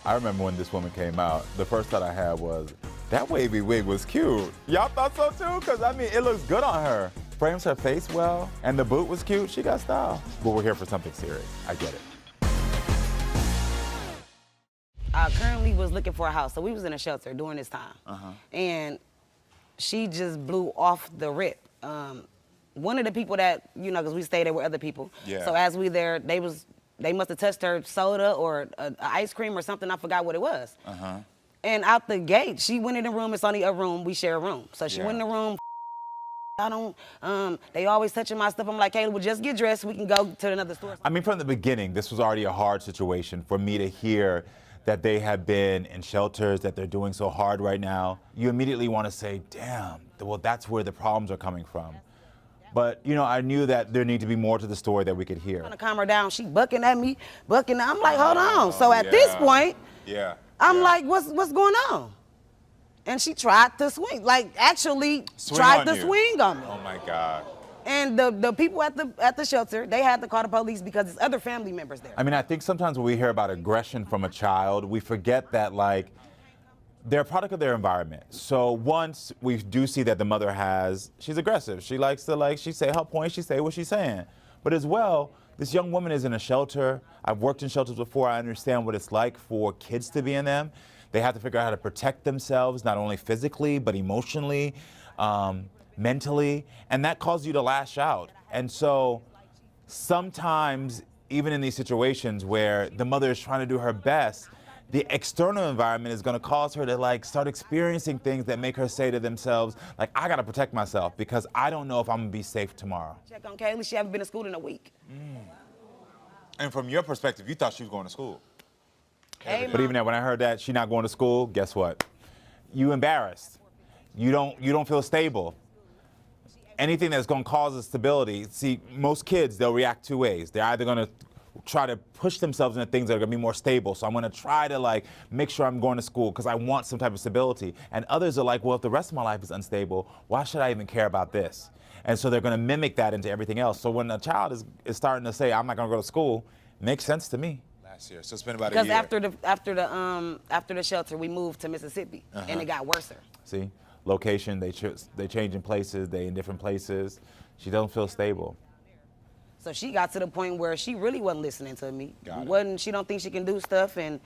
I remember when this woman came out, the first thought I had was, that wavy wig was cute. Y'all thought so too? Because I mean, it looks good on her. Frames her face well, and the boot was cute. She got style. But we're here for something serious. I get it. I currently was looking for a house, so we was in a shelter during this time. And she just blew off the rip. One of the people that, you know, because we stayed there with other people. Yeah. So as we there, they must have touched her soda or ice cream or something. I forgot what it was. And out the gate, she went in the room. It's only a room. We share a room. So she went in the room. I don't, they always touching my stuff. I'm like, Kayla, well, just get dressed. We can go to another store. I mean, from the beginning, this was already a hard situation for me to hear that they have been in shelters, that they're doing so hard right now. You immediately want to say, damn, well, that's where the problems are coming from. But, you know, I knew that there needed to be more to the story that we could hear. I'm trying to calm her down. She bucking at me, bucking. I'm like, hold on. So at this point, I'm like, what's going on? And she tried to swing, like actually tried to swing on me. Oh my God. And the people at the shelter, they had to call the police because there's other family members there. I mean, I think sometimes when we hear about aggression from a child, we forget that, like, they're a product of their environment. So once we do see that the mother she's aggressive. She likes to, she say her point, she say what she's saying. But as well, this young woman is in a shelter. I've worked in shelters before. I understand what it's like for kids to be in them. They have to figure out how to protect themselves, not only physically, but emotionally, mentally, and that causes you to lash out. And so sometimes, even in these situations where the mother is trying to do her best, the external environment is going to cause her to start experiencing things that make her say to themselves, like, I got to protect myself because I don't know if I'm going to be safe tomorrow. Check on Kaylee, she haven't been to school in a week. And from your perspective, you thought she was going to school. Hey, but even when I heard that she's not going to school, guess what? You embarrassed. You don't feel stable. Anything that's going to cause instability, see, most kids, they'll react two ways. They're either going to try to push themselves into things that are going to be more stable. So I'm going to try to make sure I'm going to school because I want some type of stability. And others are like, well, if the rest of my life is unstable, why should I even care about this? And so they're going to mimic that into everything else. So when a child is starting to say, I'm not going to go to school, it makes sense to me. Last year, so it's been about a year. Because after the shelter, we moved to Mississippi, and it got worse. See, location, they change in places, they in different places. She doesn't feel stable. So she got to the point where she really wasn't listening to me. She don't think she can do stuff, and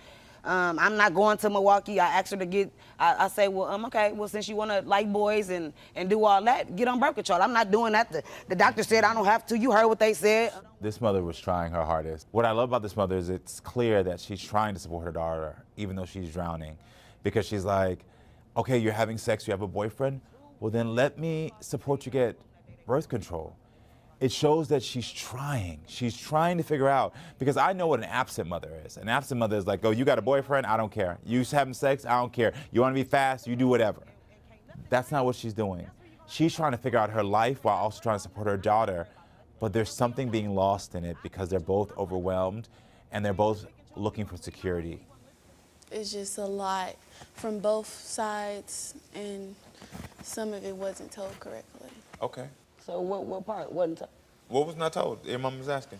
I'm not going to Milwaukee. I asked her to get, I say, well, okay, well, since you want to like boys and do all that, get on birth control. I'm not doing that. The doctor said I don't have to. You heard what they said. This mother was trying her hardest. What I love about this mother is it's clear that she's trying to support her daughter, even though she's drowning. Because she's like, okay, you're having sex, you have a boyfriend? Well, then let me support you get birth control. It shows that she's trying. She's trying to figure out, because I know what an absent mother is. An absent mother is like, oh, you got a boyfriend? I don't care. You having sex? I don't care. You want to be fast? You do whatever. That's not what she's doing. She's trying to figure out her life while also trying to support her daughter, but there's something being lost in it because they're both overwhelmed and they're both looking for security. It's just a lot from both sides, and some of it wasn't told correctly. Okay. So what part wasn't told? What was not told? Your mom was asking.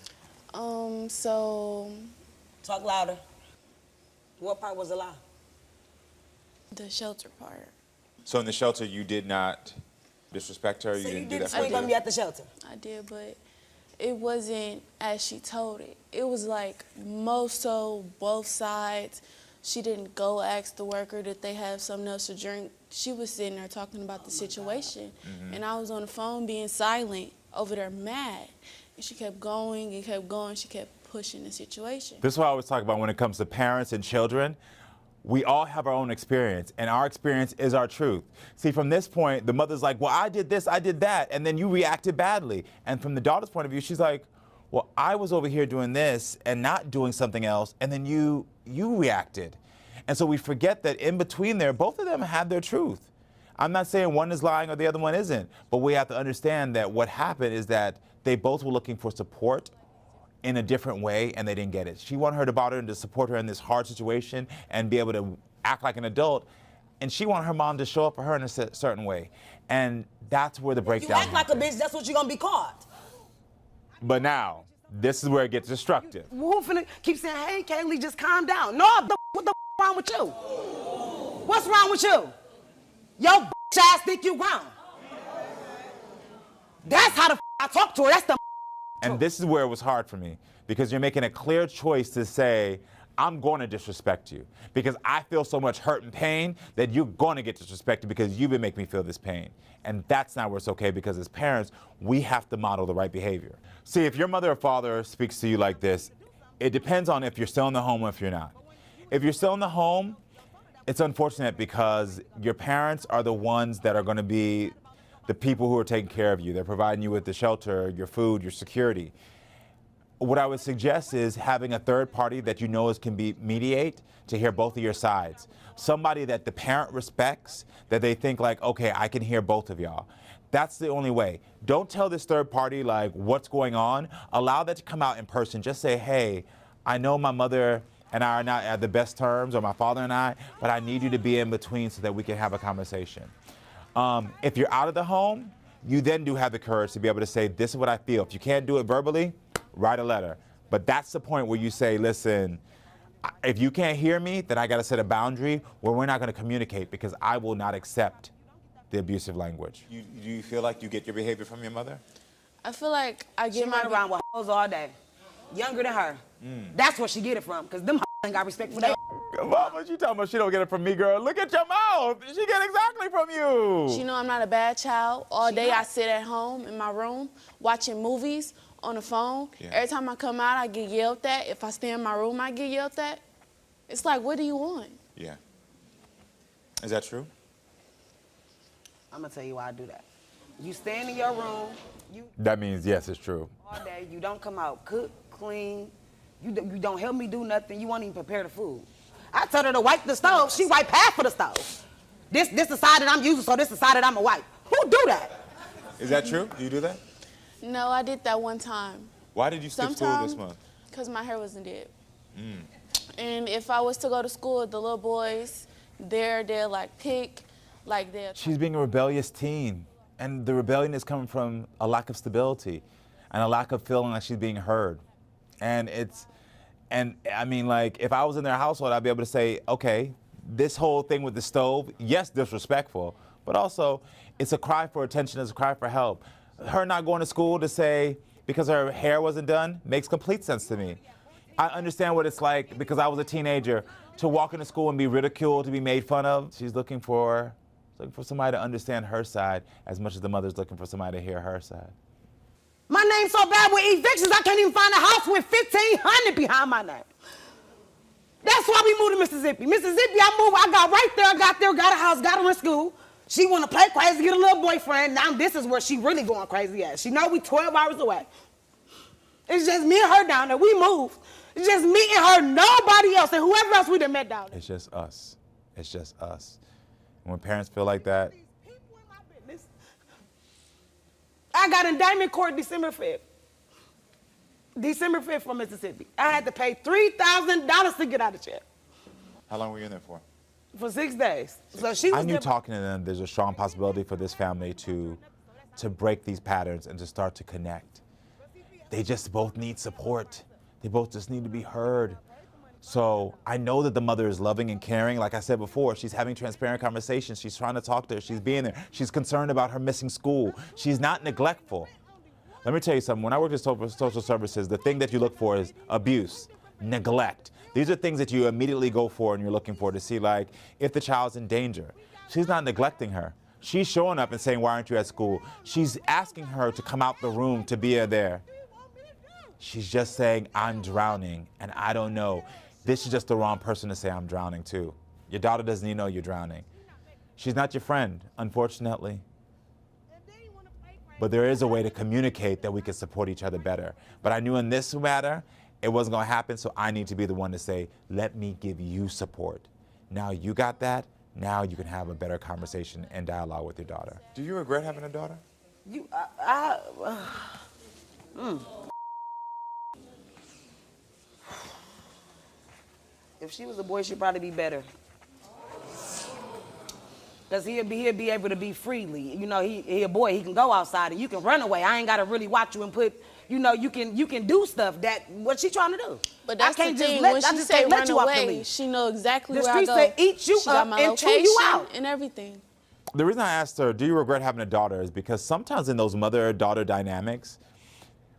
So... Talk louder. What part was a lie? The shelter part. So in the shelter, you did not disrespect her? So you you didn't do that swing on me at the shelter? I did, but it wasn't as she told it. It was like most so both sides. She didn't go ask the worker that they have something else to drink. She was sitting there talking about the situation. And I was on the phone being silent over there mad. And she kept going and kept going. She kept pushing the situation. This is what I always talk about when it comes to parents and children. We all have our own experience, and our experience is our truth. See, from this point, the mother's like, well, I did this, I did that, and then you reacted badly. And from the daughter's point of view, she's like, well, I was over here doing this and not doing something else, and then you reacted. And so we forget that in between there, both of them have their truth. I'm not saying one is lying or the other one isn't, but we have to understand that what happened is that they both were looking for support in a different way, and they didn't get it. She wanted her daughter to support her in this hard situation and be able to act like an adult, and she wanted her mom to show up for her in a certain way. And that's where the breakdown You act like a bitch, that's what you're gonna be called. But now, this is where it gets destructive. Who finna keep saying, hey, Kaylee, just calm down. No, what the wrong with you? What's wrong with you? Your bitch ass think you grown. That's how the I talk to her. That's the And this is where it was hard for me, because you're making a clear choice to say, I'm going to disrespect you because I feel so much hurt and pain that you're going to get disrespected because you've been making me feel this pain. And that's not where it's okay, because as parents, we have to model the right behavior. See, if your mother or father speaks to you like this, it depends on if you're still in the home or if you're not. If you're still in the home, it's unfortunate because your parents are the ones that are going to be the people who are taking care of you. They're providing you with the shelter, your food, your security. What I would suggest is having a third party that you know can be mediate to hear both of your sides. Somebody that the parent respects, that they think like, okay, I can hear both of y'all. That's the only way. Don't tell this third party like what's going on. Allow that to come out in person. Just say, hey, I know my mother and I are not at the best terms, or my father and I, but I need you to be in between so that we can have a conversation. If you're out of the home, you then do have the courage to be able to say, this is what I feel. If you can't do it verbally, write a letter. But that's the point where you say, listen, if you can't hear me, then I got to set a boundary where we're not going to communicate because I will not accept the abusive language. Do you feel like you get your behavior from your mother? I feel like I get she run around with hoes all day. Younger than her. That's where she get it from, because them ain't got respect for that. Mama, she talking about she don't get it from me, girl. Look at your mouth. She get exactly from you. She know I'm not a bad child. All day I sit at home in my room watching movies on the phone. Yeah. Every time I come out, I get yelled at. If I stay in my room, I get yelled at. It's like, what do you want? Yeah. Is that true? I'm going to tell you why I do that. You stand in your room. That means, yes, it's true. All day, you don't come out, cook, clean. You don't help me do nothing. You won't even prepare the food. I tell her to wipe the stove. She wipe half of the stove. This the side that I'm using, so this the side that I'm going to wipe. Who do that? Is that true? Do you do that? No, I did that one time. Why did you skip school this month? Because my hair wasn't dead. And if I was to go to school, the little boys, they're like pick, like they're... She's being a rebellious teen. And the rebellion is coming from a lack of stability and a lack of feeling like she's being heard. And I mean, like, if I was in their household, I'd be able to say, okay, this whole thing with the stove, yes, disrespectful, but also it's a cry for attention, it's a cry for help. Her not going to school to say, because her hair wasn't done, makes complete sense to me. I understand what it's like, because I was a teenager, to walk into school and be ridiculed, to be made fun of. She's looking for somebody to understand her side as much as the mother's looking for somebody to hear her side. My name's so bad with evictions, I can't even find a house with 1,500 behind my name. That's why we moved to Mississippi. Mississippi, I got right there, got a house, got her in school. She want to play crazy, get a little boyfriend. Now this is where she really going crazy at. She know we 12 hours away. It's just me and her down there. We moved. It's just me and her, nobody else, and whoever else we done met down there. It's just us. It's just us. And when parents feel like that, I got indictment court December 5th. December 5th from Mississippi. I had to pay $3,000 to get out of jail. How long were you in there for? For 6 days. So she was I knew talking to them, there's a strong possibility for this family to break these patterns and to start to connect. They just both need support. They both just need to be heard. So I know that the mother is loving and caring. Like I said before, she's having transparent conversations. She's trying to talk to her. She's being there. She's concerned about her missing school. She's not neglectful. Let me tell you something. When I worked in social services, the thing that you look for is abuse, neglect. These are things that you immediately go for and you're looking for to see, like, if the child's in danger. She's not neglecting her. She's showing up and saying, why aren't you at school? She's asking her to come out the room to be there. She's just saying, I'm drowning, and I don't know. This is just the wrong person to say I'm drowning too. Your daughter doesn't even know you're drowning. She's not your friend, unfortunately. But there is a way to communicate that we can support each other better. But I knew in this matter, it wasn't going to happen, so I need to be the one to say, let me give you support. Now you got that, now you can have a better conversation and dialogue with your daughter. Do you regret having a daughter? If she was a boy, she'd probably be better. Because he'll be able to be freely. You know, he a boy, he can go outside and you can run away. I ain't got to really watch you and put you know, you can do stuff that what she trying to do. But that's I can't the thing. Just when I she just say can't let run you off the away, leash. she know exactly The where I streets go. say eat you she up got my and chew location you out. and everything. The reason I asked her, do you regret having a daughter, is because sometimes in those mother-daughter dynamics,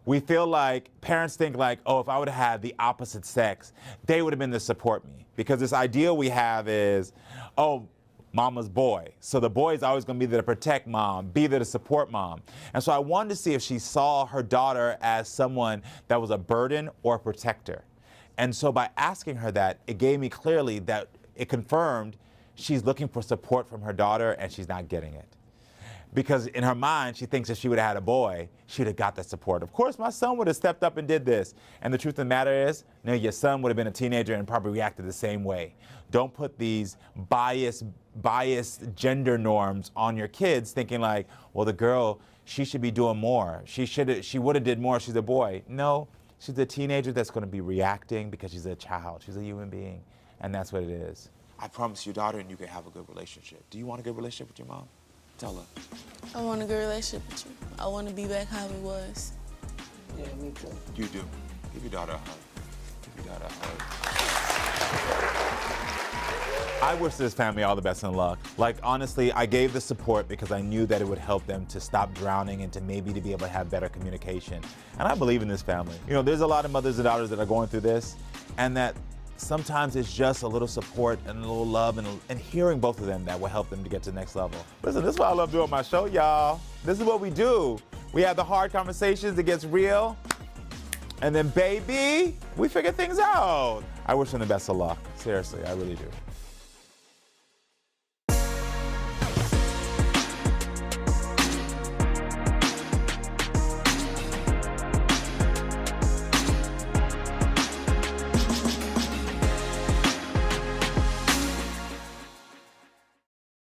we feel like parents think like, oh, if I would have had the opposite sex, they would have been there to support me. Because this ideal we have is, oh, mama's boy. So the boy is always going to be there to protect mom, be there to support mom. And so I wanted to see if she saw her daughter as someone that was a burden or a protector. And so by asking her that, it gave me clearly that it confirmed she's looking for support from her daughter and she's not getting it. Because in her mind, she thinks if she would have had a boy, she would have got that support. Of course, my son would have stepped up and did this. And the truth of the matter is, no, your son would have been a teenager and probably reacted the same way. Don't put these biased gender norms on your kids thinking like, well, the girl, she should be doing more. She would have did more, she's a boy. No, she's a teenager that's going to be reacting because she's a child. She's a human being. And that's what it is. I promise your daughter and you can have a good relationship. Do you want a good relationship with your mom? Tell her. I want a good relationship with you. I want to be back how it was. Yeah, me too. You do. Give your daughter a hug. Give your daughter a hug. I wish this family all the best in luck. Like, honestly, I gave the support because I knew that it would help them to stop drowning and to maybe to be able to have better communication. And I believe in this family. You know, there's a lot of mothers and daughters that are going through this, and that sometimes it's just a little support and a little love and hearing both of them that will help them to get to the next level. Listen, this is why I love doing my show, y'all. This is what we do. We have the hard conversations, it gets real, and then, baby, we figure things out. I wish them the best of luck. Seriously, I really do.